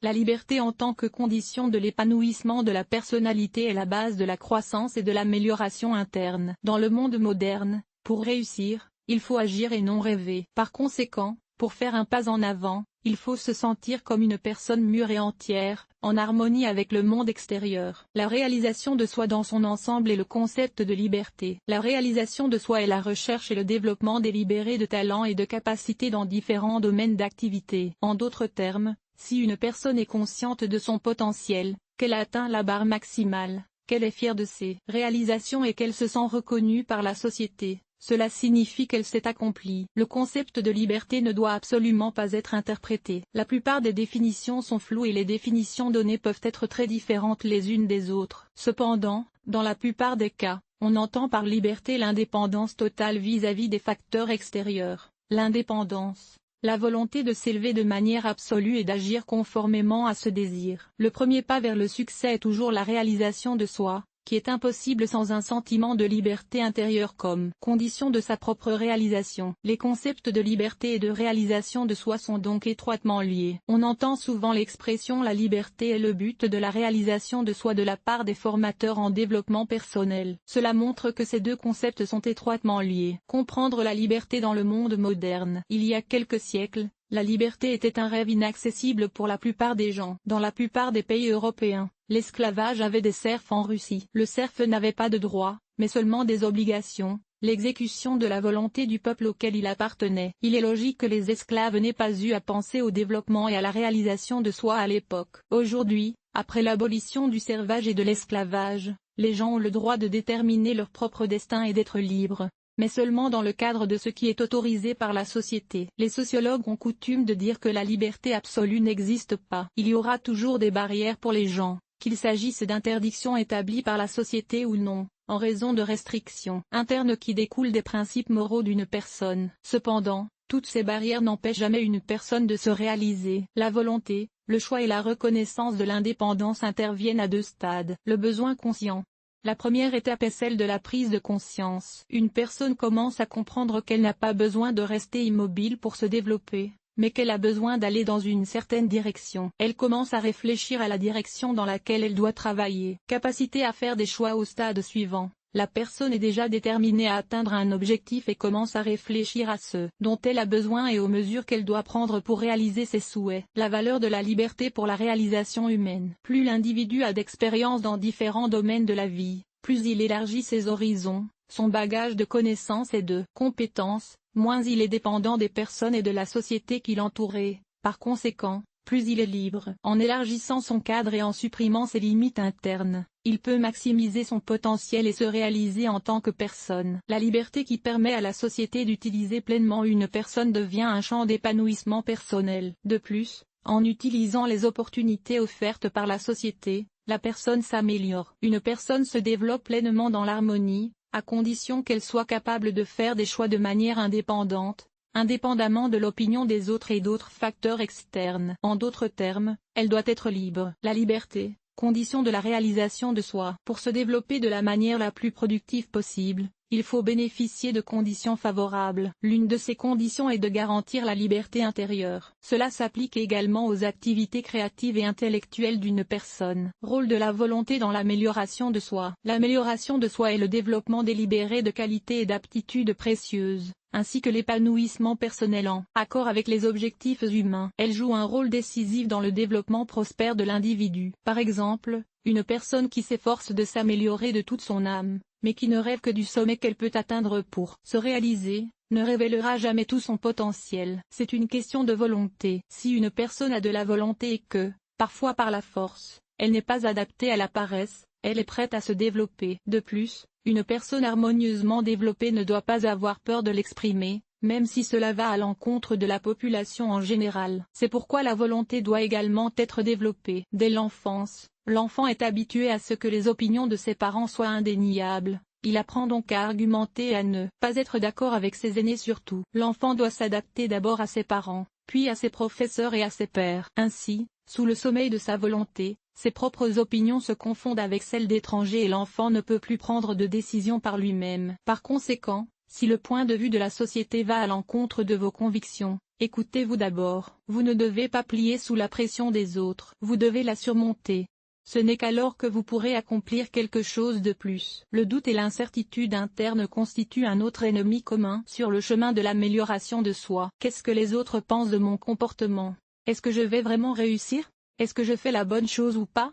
La liberté en tant que condition de l'épanouissement de la personnalité est la base de la croissance et de l'amélioration interne. Dans le monde moderne, pour réussir, il faut agir et non rêver. Par conséquent, pour faire un pas en avant, il faut se sentir comme une personne mûre et entière, en harmonie avec le monde extérieur. La réalisation de soi dans son ensemble est le concept de liberté. La réalisation de soi est la recherche et le développement délibéré de talents et de capacités dans différents domaines d'activité. En d'autres termes, si une personne est consciente de son potentiel, qu'elle a atteint la barre maximale, qu'elle est fière de ses réalisations et qu'elle se sent reconnue par la société, cela signifie qu'elle s'est accomplie. Le concept de liberté ne doit absolument pas être interprété. La plupart des définitions sont floues et les définitions données peuvent être très différentes les unes des autres. Cependant, dans la plupart des cas, on entend par liberté l'indépendance totale vis-à-vis des facteurs extérieurs. L'indépendance, la volonté de s'élever de manière absolue et d'agir conformément à ce désir. Le premier pas vers le succès est toujours la réalisation de soi, qui est impossible sans un sentiment de liberté intérieure comme condition de sa propre réalisation. Les concepts de liberté et de réalisation de soi sont donc étroitement liés. On entend souvent l'expression « la liberté est le but de la réalisation de soi » de la part des formateurs en développement personnel. Cela montre que ces deux concepts sont étroitement liés. Comprendre la liberté dans le monde moderne. Il y a quelques siècles, la liberté était un rêve inaccessible pour la plupart des gens. Dans la plupart des pays européens, l'esclavage avait des serfs en Russie. Le serf n'avait pas de droits, mais seulement des obligations, l'exécution de la volonté du peuple auquel il appartenait. Il est logique que les esclaves n'aient pas eu à penser au développement et à la réalisation de soi à l'époque. Aujourd'hui, après l'abolition du servage et de l'esclavage, les gens ont le droit de déterminer leur propre destin et d'être libres, mais seulement dans le cadre de ce qui est autorisé par la société. Les sociologues ont coutume de dire que la liberté absolue n'existe pas. Il y aura toujours des barrières pour les gens, qu'il s'agisse d'interdictions établies par la société ou non, en raison de restrictions internes qui découlent des principes moraux d'une personne. Cependant, toutes ces barrières n'empêchent jamais une personne de se réaliser. La volonté, le choix et la reconnaissance de l'indépendance interviennent à deux stades. Le besoin conscient. La première étape est celle de la prise de conscience. Une personne commence à comprendre qu'elle n'a pas besoin de rester immobile pour se développer, mais qu'elle a besoin d'aller dans une certaine direction. Elle commence à réfléchir à la direction dans laquelle elle doit travailler. Capacité à faire des choix au stade suivant. La personne est déjà déterminée à atteindre un objectif et commence à réfléchir à ce dont elle a besoin et aux mesures qu'elle doit prendre pour réaliser ses souhaits. La valeur de la liberté pour la réalisation humaine. Plus l'individu a d'expérience dans différents domaines de la vie, plus il élargit ses horizons, son bagage de connaissances et de compétences, moins il est dépendant des personnes et de la société qui l'entourait. Par conséquent, plus il est libre. En élargissant son cadre et en supprimant ses limites internes, il peut maximiser son potentiel et se réaliser en tant que personne. La liberté qui permet à la société d'utiliser pleinement une personne devient un champ d'épanouissement personnel. De plus, en utilisant les opportunités offertes par la société, la personne s'améliore. Une personne se développe pleinement dans l'harmonie, à condition qu'elle soit capable de faire des choix de manière indépendante, indépendamment de l'opinion des autres et d'autres facteurs externes. En d'autres termes, elle doit être libre. La liberté, condition de la réalisation de soi. Pour se développer de la manière la plus productive possible, il faut bénéficier de conditions favorables. L'une de ces conditions est de garantir la liberté intérieure. Cela s'applique également aux activités créatives et intellectuelles d'une personne. Rôle de la volonté dans l'amélioration de soi. L'amélioration de soi est le développement délibéré de qualités et d'aptitudes précieuses, ainsi que l'épanouissement personnel en accord avec les objectifs humains. Elle joue un rôle décisif dans le développement prospère de l'individu. Par exemple, une personne qui s'efforce de s'améliorer de toute son âme, mais qui ne rêve que du sommet qu'elle peut atteindre pour se réaliser, ne révélera jamais tout son potentiel. C'est une question de volonté. Si une personne a de la volonté et que, parfois par la force, elle n'est pas adaptée à la paresse, elle est prête à se développer. De plus, une personne harmonieusement développée ne doit pas avoir peur de l'exprimer, même si cela va à l'encontre de la population en général. C'est pourquoi la volonté doit également être développée. Dès l'enfance, l'enfant est habitué à ce que les opinions de ses parents soient indéniables. Il apprend donc à argumenter et à ne pas être d'accord avec ses aînés surtout. L'enfant doit s'adapter d'abord à ses parents, puis à ses professeurs et à ses pairs. Ainsi, sous le sommeil de sa volonté, ses propres opinions se confondent avec celles d'étrangers et l'enfant ne peut plus prendre de décision par lui-même. Par conséquent, Si le point de vue de la société va à l'encontre de vos convictions, écoutez-vous d'abord. Vous ne devez pas plier sous la pression des autres. Vous devez la surmonter. Ce n'est qu'alors que vous pourrez accomplir quelque chose de plus. Le doute et l'incertitude interne constituent un autre ennemi commun sur le chemin de l'amélioration de soi. Qu'est-ce que les autres pensent de mon comportement? Est-ce que je vais vraiment réussir? Est-ce que je fais la bonne chose ou pas?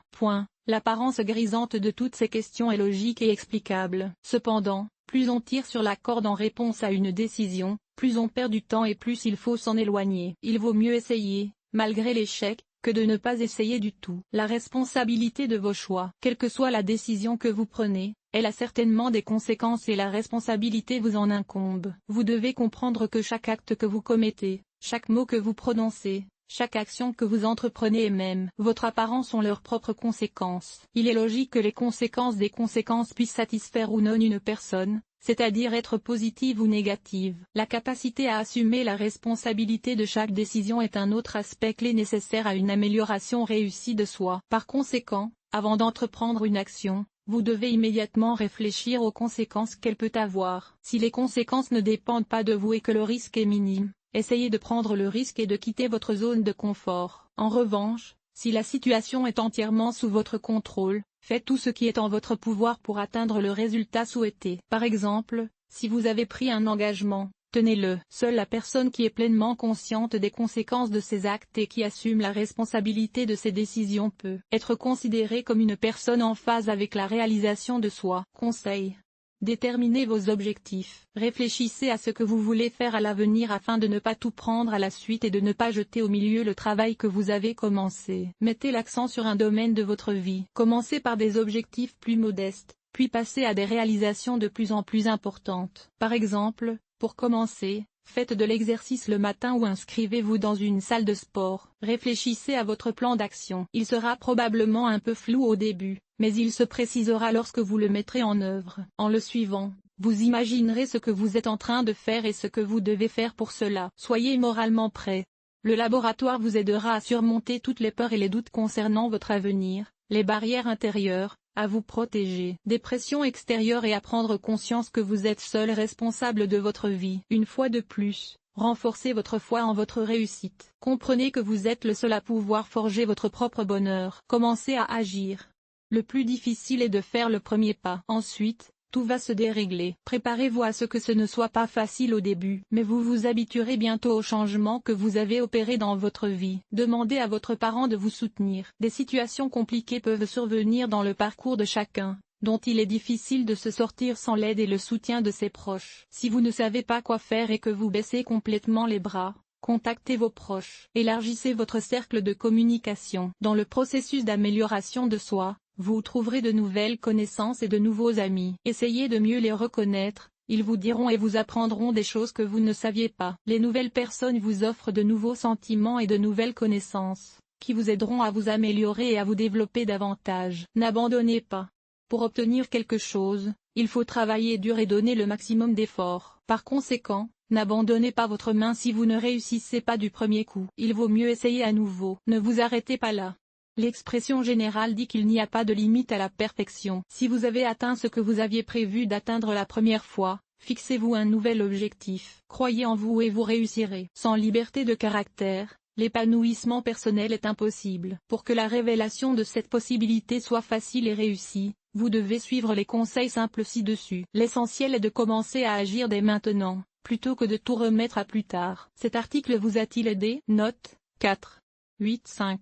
L'apparence grisante de toutes ces questions est logique et explicable. Cependant, plus on tire sur la corde en réponse à une décision, plus on perd du temps et plus il faut s'en éloigner. Il vaut mieux essayer, malgré l'échec, que de ne pas essayer du tout. La responsabilité de vos choix, quelle que soit la décision que vous prenez, elle a certainement des conséquences et la responsabilité vous en incombe. Vous devez comprendre que chaque acte que vous commettez, chaque mot que vous prononcez, chaque action que vous entreprenez et même votre apparence ont leurs propres conséquences. Il est logique que les conséquences des conséquences puissent satisfaire ou non une personne, c'est-à-dire être positive ou négative. La capacité à assumer la responsabilité de chaque décision est un autre aspect clé nécessaire à une amélioration réussie de soi. Par conséquent, avant d'entreprendre une action, vous devez immédiatement réfléchir aux conséquences qu'elle peut avoir. Si les conséquences ne dépendent pas de vous et que le risque est minime, essayez de prendre le risque et de quitter votre zone de confort. En revanche, si la situation est entièrement sous votre contrôle, faites tout ce qui est en votre pouvoir pour atteindre le résultat souhaité. Par exemple, si vous avez pris un engagement, tenez-le. Seule la personne qui est pleinement consciente des conséquences de ses actes et qui assume la responsabilité de ses décisions peut être considérée comme une personne en phase avec la réalisation de soi. Conseil. Déterminez vos objectifs. Réfléchissez à ce que vous voulez faire à l'avenir afin de ne pas tout prendre à la suite et de ne pas jeter au milieu le travail que vous avez commencé. Mettez l'accent sur un domaine de votre vie. Commencez par des objectifs plus modestes, puis passez à des réalisations de plus en plus importantes. Par exemple, pour commencer, faites de l'exercice le matin ou inscrivez-vous dans une salle de sport. Réfléchissez à votre plan d'action. Il sera probablement un peu flou au début, mais il se précisera lorsque vous le mettrez en œuvre. En le suivant, vous imaginerez ce que vous êtes en train de faire et ce que vous devez faire pour cela. Soyez moralement prêt. Le laboratoire vous aidera à surmonter toutes les peurs et les doutes concernant votre avenir, les barrières intérieures, à vous protéger des pressions extérieures et à prendre conscience que vous êtes seul responsable de votre vie. Une fois de plus, renforcez votre foi en votre réussite. Comprenez que vous êtes le seul à pouvoir forger votre propre bonheur. Commencez à agir. Le plus difficile est de faire le premier pas. Ensuite, tout va se dérégler. Préparez-vous à ce que ce ne soit pas facile au début, mais vous vous habituerez bientôt aux changements que vous avez opérés dans votre vie. Demandez à votre parent de vous soutenir. Des situations compliquées peuvent survenir dans le parcours de chacun, dont il est difficile de se sortir sans l'aide et le soutien de ses proches. Si vous ne savez pas quoi faire et que vous baissez complètement les bras, contactez vos proches. Élargissez votre cercle de communication. Dans le processus d'amélioration de soi, vous trouverez de nouvelles connaissances et de nouveaux amis. Essayez de mieux les reconnaître, ils vous diront et vous apprendront des choses que vous ne saviez pas. Les nouvelles personnes vous offrent de nouveaux sentiments et de nouvelles connaissances, qui vous aideront à vous améliorer et à vous développer davantage. N'abandonnez pas. Pour obtenir quelque chose, il faut travailler dur et donner le maximum d'efforts. Par conséquent, n'abandonnez pas votre main si vous ne réussissez pas du premier coup. Il vaut mieux essayer à nouveau. Ne vous arrêtez pas là. L'expression générale dit qu'il n'y a pas de limite à la perfection. Si vous avez atteint ce que vous aviez prévu d'atteindre la première fois, fixez-vous un nouvel objectif. Croyez en vous et vous réussirez. Sans liberté de caractère, l'épanouissement personnel est impossible. Pour que la révélation de cette possibilité soit facile et réussie, vous devez suivre les conseils simples ci-dessus. L'essentiel est de commencer à agir dès maintenant, plutôt que de tout remettre à plus tard. Cet article vous a-t-il aidé? Note 4. 8.5.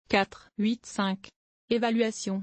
4. 8.5. Évaluation.